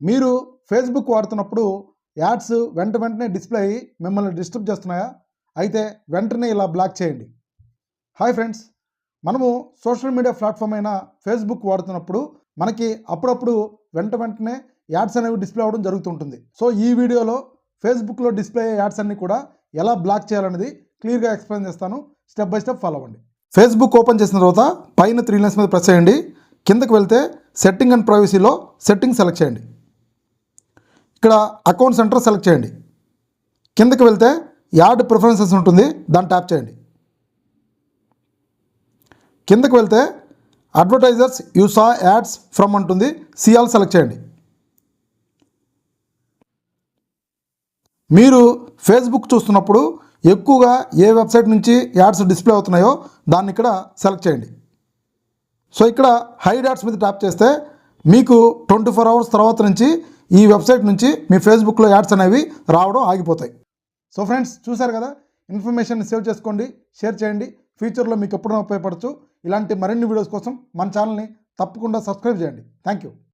మీరు Facebook వాడుతున్నప్పుడు ads వెంటనే display అయ్యి మిమ్మల్ని డిస్టర్బ్ చేస్తున్నాయా? అయితే వెంటనే ఇలా బ్లాక్ చేయండి. హాయ్ ఫ్రెండ్స్, మనము సోషల్ మీడియా ప్లాట్ఫామ్ అయిన ఫేస్బుక్ వాడుతున్నప్పుడు మనకి అప్పుడప్పుడు వెంటనే యాడ్స్ అనేవి డిస్ప్లే అవ్వడం జరుగుతుంటుంది. సో ఈ వీడియోలో ఫేస్బుక్లో డిస్ప్లే అయ్యే యాడ్స్ అన్ని కూడా ఎలా బ్లాక్ చేయాలనేది క్లియర్గా ఎక్స్ప్లెయిన్ చేస్తాను. స్టెప్ బై స్టెప్ ఫాలో అవ్వండి. ఫేస్బుక్ ఓపెన్ చేసిన తర్వాత పైన 3 లైన్స్ మీద ప్రెస్ చేయండి. కిందకి వెళ్తే సెట్టింగ్ అండ్ ప్రైవసీలో సెట్టింగ్ సెలెక్ట్ చేయండి. ఇక్కడ అకౌంట్ సెంటర్ సెలెక్ట్ చేయండి. కిందకి వెళ్తే యాడ్ ప్రిఫరెన్సెస్ ఉంటుంది, దాన్ని ట్యాప్ చేయండి. కిందకి వెళ్తే advertisers you saw ads from అంటుంది, సిఆల్ సెలెక్ట్ చేయండి. మీరు ఫేస్బుక్ చూస్తున్నప్పుడు ఎక్కువగా ఏ వెబ్సైట్ నుంచి యాడ్స్ డిస్ప్లే అవుతున్నాయో దాన్ని ఇక్కడ సెలెక్ట్ చేయండి. సో ఇక్కడ హైడ్ యాడ్స్ మీద ట్యాప్ చేస్తే మీకు 24 అవర్స్ తర్వాత నుంచి ఈ వెబ్సైట్ నుంచి మీ ఫేస్బుక్లో యాడ్స్ అనేవి రావడం ఆగిపోతాయి. సో ఫ్రెండ్స్, చూసారు కదా, ఇన్ఫర్మేషన్ సేవ్ చేసుకోండి, షేర్ చేయండి. ఫ్యూచర్లో మీకు ఎప్పుడైనా ఉపయోగపడచ్చు. ఇలాంటి మరిన్ని వీడియోస్ కోసం మన ఛానల్ని తప్పకుండా సబ్స్క్రైబ్ చేయండి. Thank you.